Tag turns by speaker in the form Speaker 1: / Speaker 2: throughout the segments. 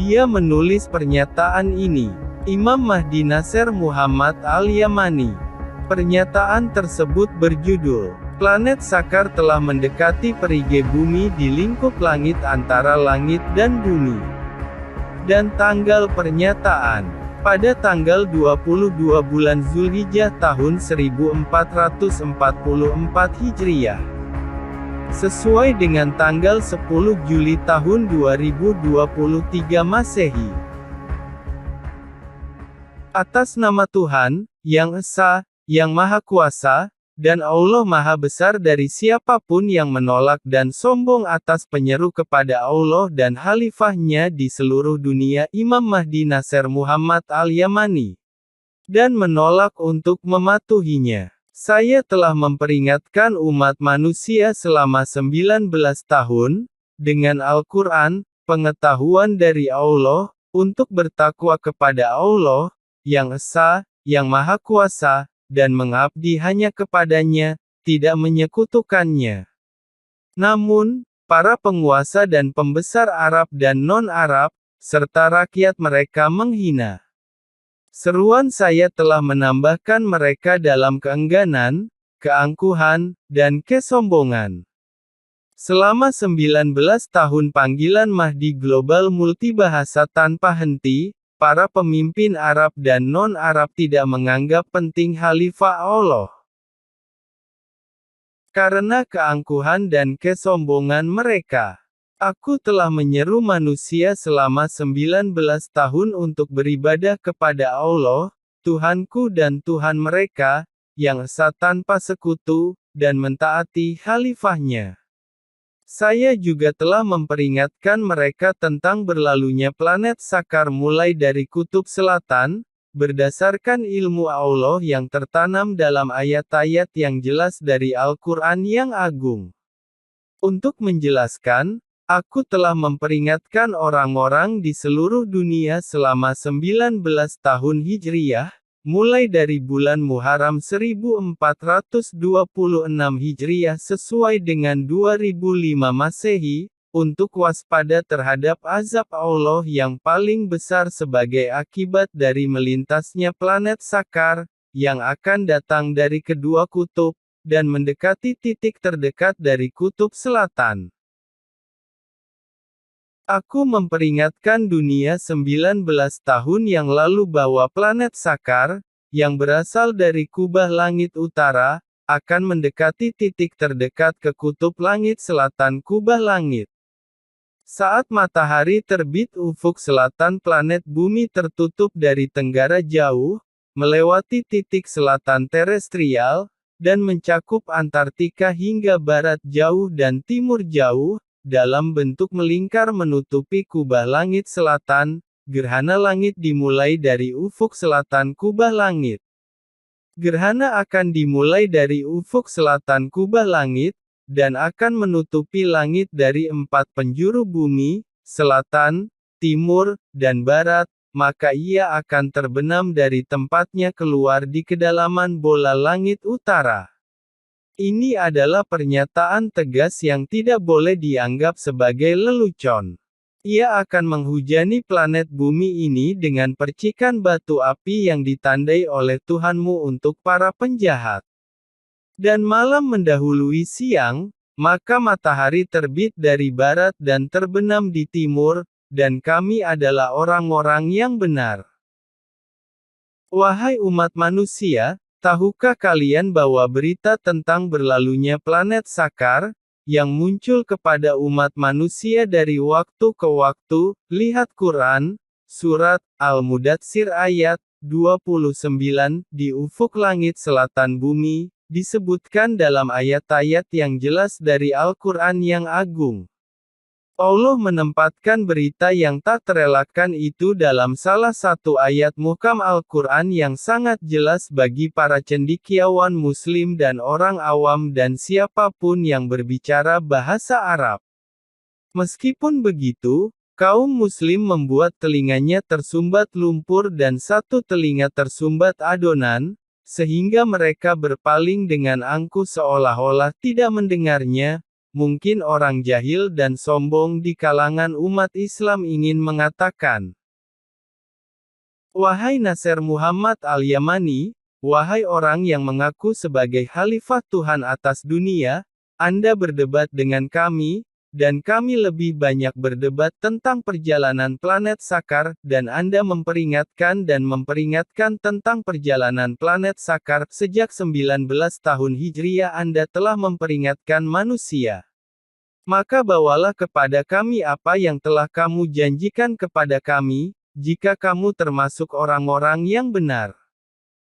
Speaker 1: Dia menulis pernyataan ini. Imam Mahdi Nasser Muhammad Al-Yamani. Pernyataan tersebut berjudul, planet Sakar telah mendekati perigi bumi di lingkup langit antara langit dan bumi. Dan tanggal pernyataan, pada tanggal 22 bulan Zulhijjah tahun 1444 Hijriah. Sesuai dengan tanggal 10 Juli tahun 2023 Masehi. Atas nama Tuhan, yang Esa, yang Maha Kuasa, dan Allah Maha Besar dari siapapun yang menolak dan sombong atas penyeru kepada Allah dan Khalifahnya di seluruh dunia Imam Mahdi Nasser Muhammad Al-Yamani. Dan menolak untuk mematuhinya. Saya telah memperingatkan umat manusia selama 19 tahun, dengan Al-Quran, pengetahuan dari Allah, untuk bertakwa kepada Allah, yang Esa, yang Maha Kuasa, dan mengabdi hanya kepadanya, tidak menyekutukannya. Namun, para penguasa dan pembesar Arab dan non-Arab, serta rakyat mereka menghina. Seruan saya telah menambahkan mereka dalam keengganan, keangkuhan, dan kesombongan. Selama 19 tahun panggilan Mahdi Global Multibahasa tanpa henti, para pemimpin Arab dan non-Arab tidak menganggap penting Khalifah Allah. Karena keangkuhan dan kesombongan mereka, aku telah menyeru manusia selama 19 tahun untuk beribadah kepada Allah, Tuhanku dan Tuhan mereka, yang Esa tanpa sekutu, dan mentaati Khalifahnya. Saya juga telah memperingatkan mereka tentang berlalunya planet Sakar mulai dari kutub selatan, berdasarkan ilmu Allah yang tertanam dalam ayat-ayat yang jelas dari Al-Quran yang agung. Untuk menjelaskan, aku telah memperingatkan orang-orang di seluruh dunia selama 19 tahun Hijriyah, mulai dari bulan Muharram 1426 Hijriyah sesuai dengan 2005 Masehi, untuk waspada terhadap azab Allah yang paling besar sebagai akibat dari melintasnya planet Sakar, yang akan datang dari kedua kutub, dan mendekati titik terdekat dari kutub selatan. Aku memperingatkan dunia 19 tahun yang lalu bahwa planet Sakar, yang berasal dari kubah langit utara, akan mendekati titik terdekat ke kutub langit selatan kubah langit. Saat matahari terbit ufuk selatan planet bumi tertutup dari tenggara jauh, melewati titik selatan terestrial, dan mencakup Antartika hingga barat jauh dan timur jauh, dalam bentuk melingkar menutupi kubah langit selatan, gerhana langit dimulai dari ufuk selatan kubah langit. Gerhana akan dimulai dari ufuk selatan kubah langit, dan akan menutupi langit dari 4 penjuru bumi, selatan, timur, dan barat, maka ia akan terbenam dari tempatnya keluar di kedalaman bola langit utara. Ini adalah pernyataan tegas yang tidak boleh dianggap sebagai lelucon. Ia akan menghujani planet bumi ini dengan percikan batu api yang ditandai oleh Tuhanmu untuk para penjahat. Dan malam mendahului siang, maka matahari terbit dari barat dan terbenam di timur, dan kami adalah orang-orang yang benar. Wahai umat manusia, tahukah kalian bahwa berita tentang berlalunya planet Sakar, yang muncul kepada umat manusia dari waktu ke waktu, lihat Quran, Surat Al-Mudatsir ayat 29, di ufuk langit selatan bumi, disebutkan dalam ayat-ayat yang jelas dari Al-Quran yang agung. Allah menempatkan berita yang tak terelakkan itu dalam salah satu ayat muhkam Al-Quran yang sangat jelas bagi para cendekiawan Muslim dan orang awam dan siapapun yang berbicara bahasa Arab. Meskipun begitu, kaum Muslim membuat telinganya tersumbat lumpur dan satu telinga tersumbat adonan, sehingga mereka berpaling dengan angkuh seolah-olah tidak mendengarnya, mungkin orang jahil dan sombong di kalangan umat Islam ingin mengatakan, "Wahai Nasir Muhammad al-Yamani, wahai orang yang mengaku sebagai khalifah Tuhan atas dunia, Anda berdebat dengan kami, dan kami lebih banyak berdebat tentang perjalanan planet Sakar, dan Anda memperingatkan tentang perjalanan planet Sakar. Sejak 19 tahun Hijriah Anda telah memperingatkan manusia. Maka bawalah kepada kami apa yang telah kamu janjikan kepada kami, jika kamu termasuk orang-orang yang benar."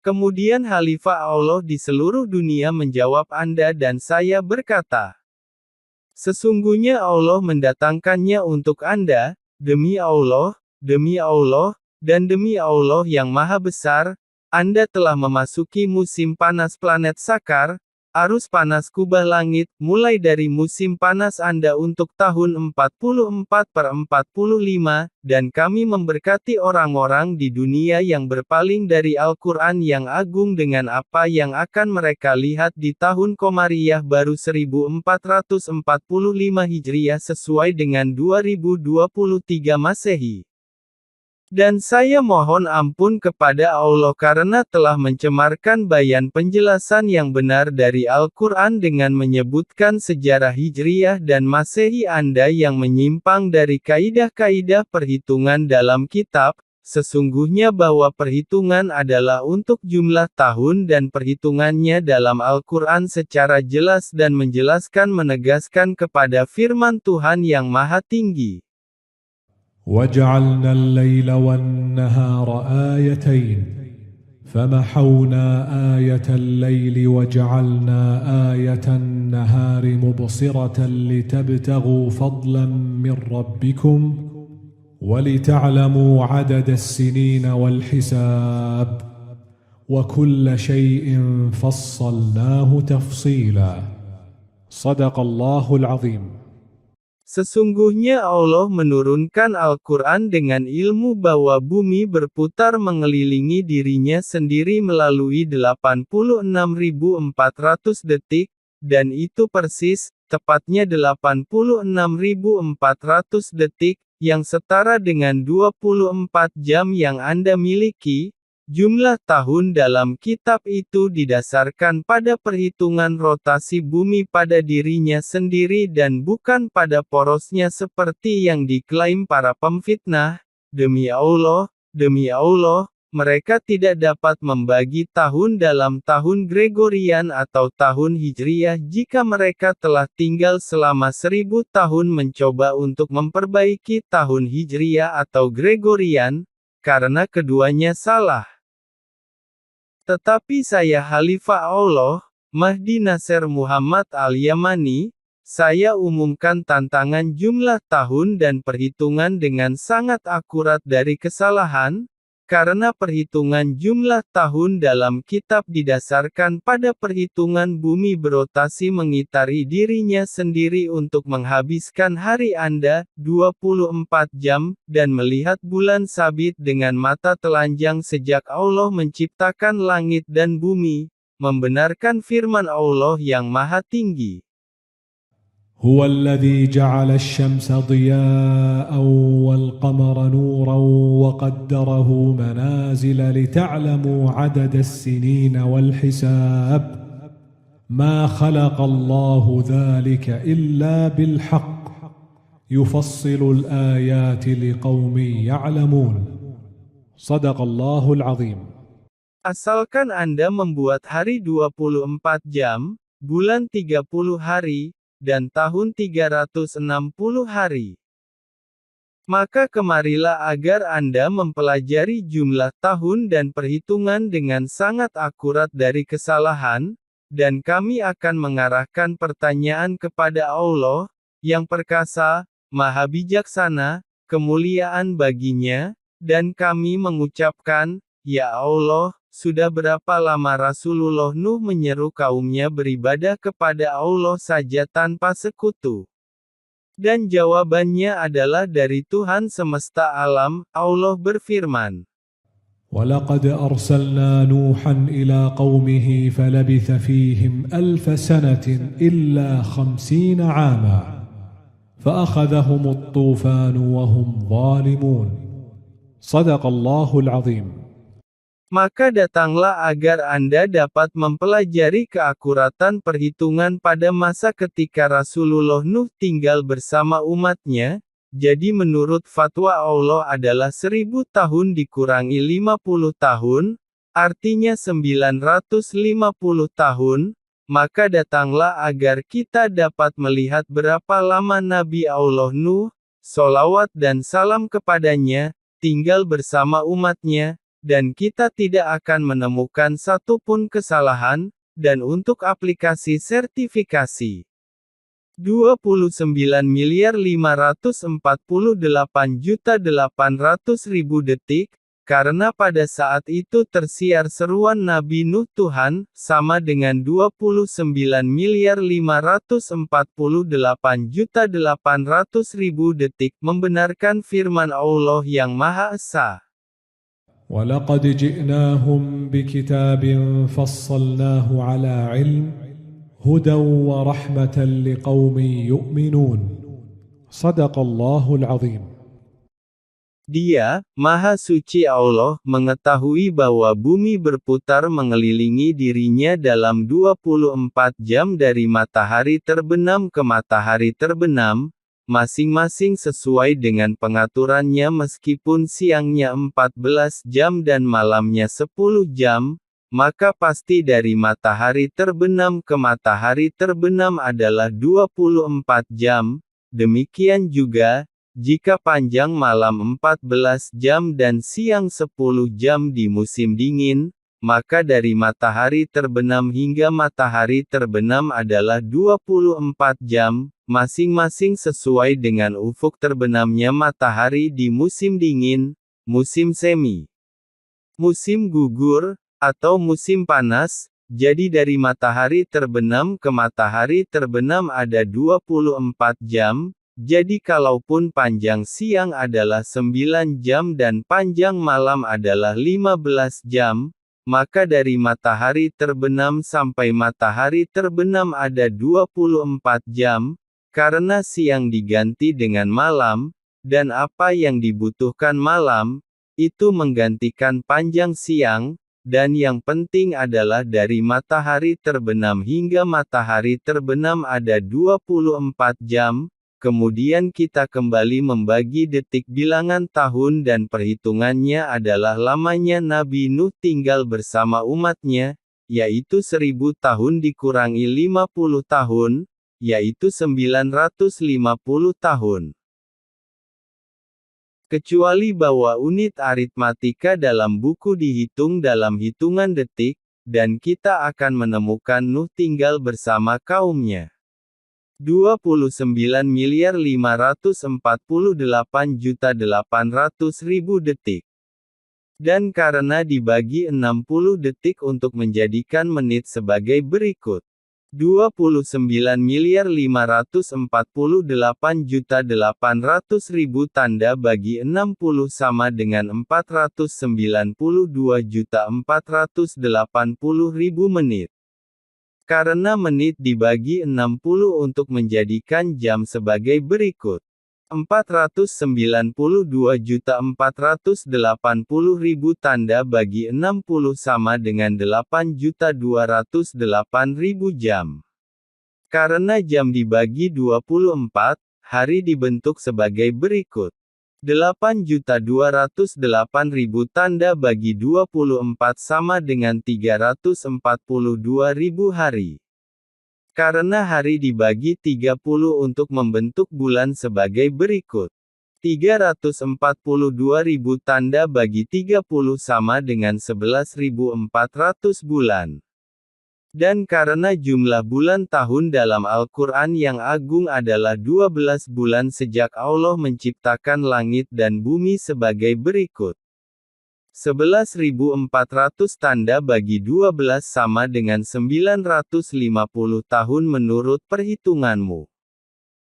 Speaker 1: Kemudian Khalifah Allah di seluruh dunia menjawab Anda dan saya berkata, "Sesungguhnya Allah mendatangkannya untuk Anda, demi Allah, dan demi Allah yang Maha Besar, Anda telah memasuki musim panas planet Sakar, arus panas kubah langit, mulai dari musim panas Anda untuk tahun 44/45, dan kami memberkati orang-orang di dunia yang berpaling dari Al-Quran yang agung dengan apa yang akan mereka lihat di tahun Qamariyah baru 1445 Hijriah sesuai dengan 2023 Masehi. Dan saya mohon ampun kepada Allah karena telah mencemarkan bayan penjelasan yang benar dari Al-Quran dengan menyebutkan sejarah Hijriyah dan Masehi Anda yang menyimpang dari kaidah-kaidah perhitungan dalam kitab. Sesungguhnya bahwa perhitungan adalah untuk jumlah tahun dan perhitungannya dalam Al-Quran secara jelas dan menjelaskan menegaskan kepada firman Tuhan yang Maha Tinggi.
Speaker 2: وجعلنا الليل والنهار آيتين فمحونا آية الليل وجعلنا آية النهار مبصرة لتبتغوا فضلا من ربكم ولتعلموا عدد السنين والحساب وكل شيء فصلناه تفصيلا صدق الله العظيم.
Speaker 1: Sesungguhnya Allah menurunkan Al-Quran dengan ilmu bahwa bumi berputar mengelilingi dirinya sendiri melalui 86.400 detik, dan itu persis, tepatnya 86.400 detik, yang setara dengan 24 jam yang Anda miliki. Jumlah tahun dalam kitab itu didasarkan pada perhitungan rotasi bumi pada dirinya sendiri dan bukan pada porosnya seperti yang diklaim para pemfitnah. Demi Allah, mereka tidak dapat membagi tahun dalam tahun Gregorian atau tahun Hijriyah jika mereka telah tinggal selama 1000 tahun mencoba untuk memperbaiki tahun Hijriyah atau Gregorian, karena keduanya salah. Tetapi saya Khalifah Allah, Mahdi Nasir Muhammad al-Yamani, saya umumkan tantangan jumlah tahun dan perhitungan dengan sangat akurat dari kesalahan, karena perhitungan jumlah tahun dalam kitab didasarkan pada perhitungan bumi berotasi mengitari dirinya sendiri untuk menghabiskan hari Anda, 24 jam, dan melihat bulan sabit dengan mata telanjang sejak Allah menciptakan langit dan bumi, membenarkan firman Allah yang Maha Tinggi.
Speaker 2: هو الذي جعل الشمس ضياء والقمر نورا وقدره منازل لتعلموا عدد السنين والحساب ما خلق الله ذلك إلا بالحق يفصل الآيات لقوم يعلمون صدق الله العظيم.
Speaker 1: Asalkan Anda membuat hari 24 jam, bulan 30 hari, dan tahun 360 hari. Maka kemarilah agar Anda mempelajari jumlah tahun dan perhitungan dengan sangat akurat dari kesalahan, dan kami akan mengarahkan pertanyaan kepada Allah, yang perkasa, Maha Bijaksana, kemuliaan baginya, dan kami mengucapkan, Ya Allah, sudah berapa lama Rasulullah Nuh menyeru kaumnya beribadah kepada Allah saja tanpa sekutu? Dan jawabannya adalah dari Tuhan semesta alam. Allah berfirman,
Speaker 2: ولقد أرسلنا نوحا إلى قومه فلبث فيهم 1000 سنة إلا 50 عاما فأخذهم الطوفان وهم ظالمون صدق الله العظيم.
Speaker 1: Maka datanglah agar Anda dapat mempelajari keakuratan perhitungan pada masa ketika Rasulullah Nuh tinggal bersama umatnya. Jadi menurut fatwa Allah adalah 1000 tahun dikurangi 50 tahun, artinya 950 tahun, maka datanglah agar kita dapat melihat berapa lama Nabi Allah Nuh, sholawat dan salam kepadanya, tinggal bersama umatnya, dan kita tidak akan menemukan satupun kesalahan, dan untuk aplikasi sertifikasi 29.548.800.000 detik, karena pada saat itu tersiar seruan Nabi Nuh Tuhan, sama dengan 29.548.800.000 detik membenarkan firman Allah yang Maha Esa.
Speaker 2: ولقد جئناهم بكتاب فصلناه على علم هدى ورحمة لقوم يؤمنون صدق الله العظيم.
Speaker 1: Dia, Maha Suci Allah, mengetahui bahwa bumi berputar mengelilingi dirinya dalam 24 jam dari matahari terbenam ke matahari terbenam, masing-masing sesuai dengan pengaturannya meskipun siangnya 14 jam dan malamnya 10 jam, maka pasti dari matahari terbenam ke matahari terbenam adalah 24 jam, demikian juga, jika panjang malam 14 jam dan siang 10 jam di musim dingin, maka dari matahari terbenam hingga matahari terbenam adalah 24 jam, masing-masing sesuai dengan ufuk terbenamnya matahari di musim dingin, musim semi, musim gugur, atau musim panas. Jadi dari matahari terbenam ke matahari terbenam ada 24 jam, jadi kalaupun panjang siang adalah 9 jam dan panjang malam adalah 15 jam, maka dari matahari terbenam sampai matahari terbenam ada 24 jam, karena siang diganti dengan malam, dan apa yang dibutuhkan malam, itu menggantikan panjang siang, dan yang penting adalah dari matahari terbenam hingga matahari terbenam ada 24 jam, kemudian kita kembali membagi detik bilangan tahun dan perhitungannya adalah lamanya Nabi Nuh tinggal bersama umatnya, yaitu 1000 tahun dikurangi 50 tahun, yaitu 950 tahun. Kecuali bahwa unit aritmatika dalam buku dihitung dalam hitungan detik, dan kita akan menemukan Nuh tinggal bersama kaumnya. 29.548.800.000 detik. Dan karena dibagi 60 detik untuk menjadikan menit sebagai berikut. 29.548.800.000 tanda bagi 60 sama dengan 492.480.000 menit. Karena menit dibagi 60 untuk menjadikan jam sebagai berikut. 492.480.000 tanda bagi 60 sama dengan 8.208.000 jam. Karena jam dibagi 24, hari dibentuk sebagai berikut. 8.208.000 tanda bagi 24 sama dengan 342.000 hari. Karena hari dibagi 30 untuk membentuk bulan sebagai berikut. 342.000 tanda bagi 30 sama dengan 11.400 bulan. Dan karena jumlah bulan tahun dalam Al-Quran yang agung adalah 12 bulan sejak Allah menciptakan langit dan bumi sebagai berikut. 11.400 tanda bagi 12 sama dengan 950 tahun menurut perhitunganmu.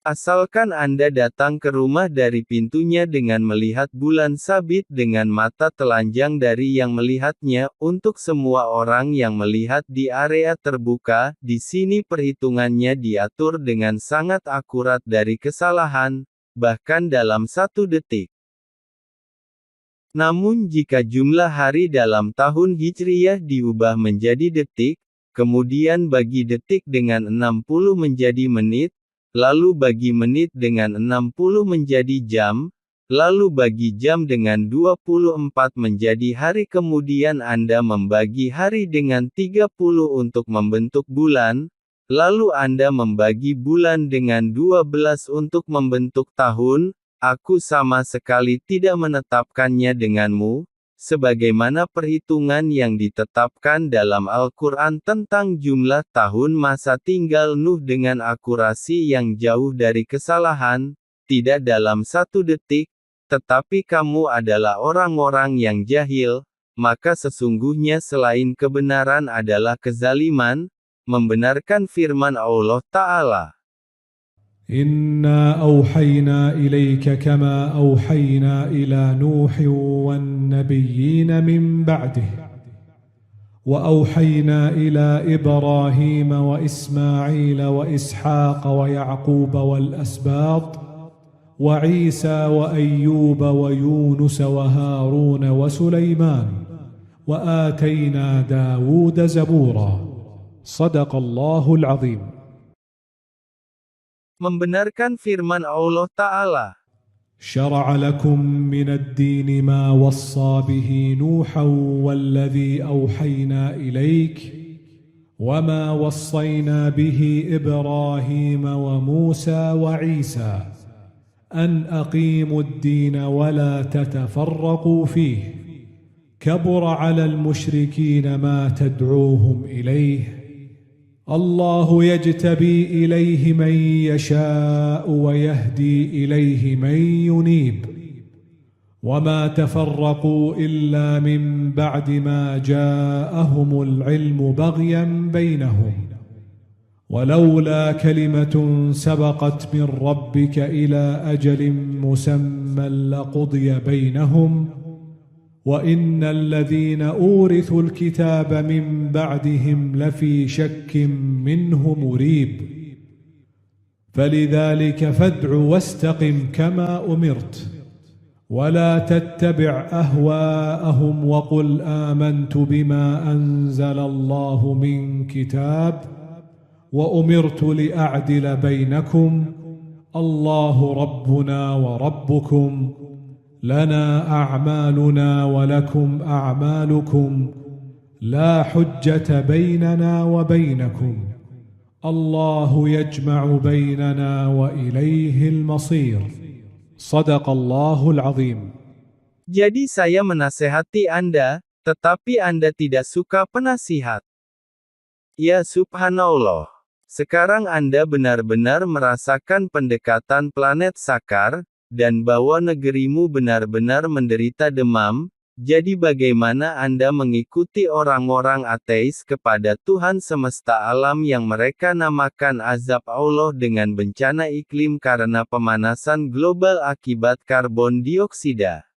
Speaker 1: Asalkan Anda datang ke rumah dari pintunya dengan melihat bulan sabit dengan mata telanjang dari yang melihatnya, untuk semua orang yang melihat di area terbuka, di sini perhitungannya diatur dengan sangat akurat dari kesalahan, bahkan dalam 1 detik. Namun jika jumlah hari dalam tahun Hijriyah diubah menjadi detik, kemudian bagi detik dengan 60 menjadi menit, lalu bagi menit dengan 60 menjadi jam, lalu bagi jam dengan 24 menjadi hari, kemudian Anda membagi hari dengan 30 untuk membentuk bulan, lalu Anda membagi bulan dengan 12 untuk membentuk tahun, aku sama sekali tidak menetapkannya denganmu, sebagaimana perhitungan yang ditetapkan dalam Al-Quran tentang jumlah tahun masa tinggal Nuh dengan akurasi yang jauh dari kesalahan, tidak dalam 1 detik, tetapi kamu adalah orang-orang yang jahil, maka sesungguhnya selain kebenaran adalah kezaliman, membenarkan firman Allah Ta'ala.
Speaker 2: إنا أوحينا إليك كما أوحينا إلى نوح والنبيين من بعده وأوحينا إلى إبراهيم وإسماعيل وإسحاق ويعقوب والأسباط وعيسى وأيوب ويونس وهارون وسليمان وآتينا داود زبورا صدق الله العظيم.
Speaker 1: Membenarkan firman Allah Ta'ala.
Speaker 2: شرع لكم من الدين ما وصى به نوحا والذي أوحينا إليك وما وصينا به إبراهيم وموسى وعيسى أن أقيموا الدين ولا تتفرقوا فيه كبر على المشركين ما تدعوهم إليه الله يجتبي إليه من يشاء ويهدي إليه من ينيب وما تفرقوا إلا من بعد ما جاءهم العلم بغيا بينهم ولولا كلمة سبقت من ربك إلى أجل مسمى لقضي بينهم وإن الذين أورثوا الكتاب من بعدهم لفي شك منه مريب فلذلك فادع واستقم كما أمرت ولا تتبع أهواءهم وقل آمنت بما أنزل الله من كتاب وأمرت لأعدل بينكم الله ربنا وربكم لنا أعمالنا ولكم أعمالكم لا حجة بيننا وبينكم الله يجمع بيننا وإليه المصير صدق الله العظيم.
Speaker 1: Jadi saya menasehati Anda, tetapi Anda tidak suka penasihat. Ya subhanallah. Sekarang Anda benar-benar merasakan pendekatan planet Sakar, dan bahwa negerimu benar-benar menderita demam, jadi bagaimana Anda mengikuti orang-orang ateis kepada Tuhan semesta alam yang mereka namakan azab Allah dengan bencana iklim karena pemanasan global akibat karbon dioksida?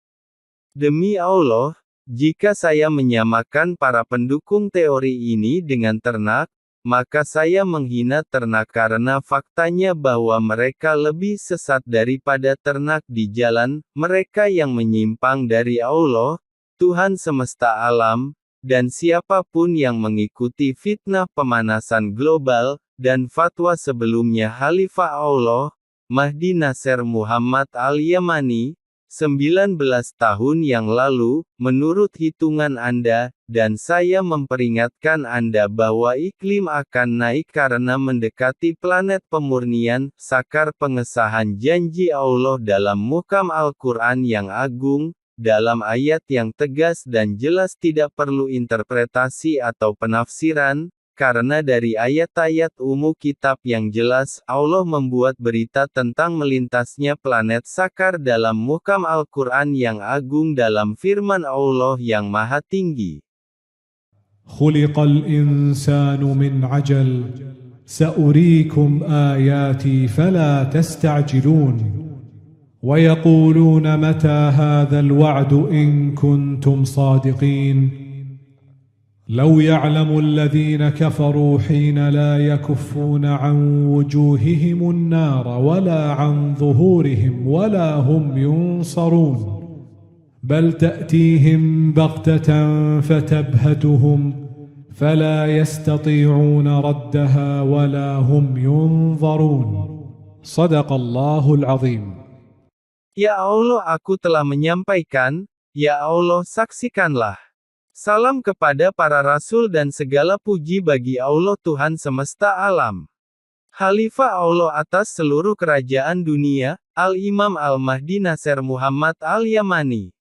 Speaker 1: Demi Allah, jika saya menyamakan para pendukung teori ini dengan ternak, maka saya menghina ternak karena faktanya bahwa mereka lebih sesat daripada ternak di jalan, mereka yang menyimpang dari Allah, Tuhan semesta alam, dan siapapun yang mengikuti fitnah pemanasan global, dan fatwa sebelumnya Khalifah Allah, Mahdi Nasser Muhammad Al-Yamani, 19 tahun yang lalu, menurut hitungan Anda, dan saya memperingatkan Anda bahwa iklim akan naik karena mendekati planet pemurnian, Sakar pengesahan janji Allah dalam muhkam Al-Quran yang agung, dalam ayat yang tegas dan jelas tidak perlu interpretasi atau penafsiran, karena dari ayat-ayat kitab yang jelas, Allah membuat berita tentang melintasnya planet Sakar dalam muhkam Al-Quran yang agung dalam firman Allah yang maha tinggi.
Speaker 2: خلق الإنسان من عجل سأريكم آياتي فلا تستعجلون ويقولون متى هذا الوعد إن كنتم صادقين لو يعلم الذين كفروا حين لا يكفون عن وجوههم النار ولا عن ظهورهم ولا هم ينصرون بل تأتيهم بغتة فتبهتهم فلا يستطيعون ردها ولا هم ينظرون صدق الله العظيم.
Speaker 1: Ya Allah, aku telah menyampaikan, ya Allah, saksikanlah. Salam kepada para rasul dan segala puji bagi Allah Tuhan semesta alam. Khalifah Allah atas seluruh kerajaan dunia, Al-Imam Al-Mahdi Nasir Muhammad Al-Yamani.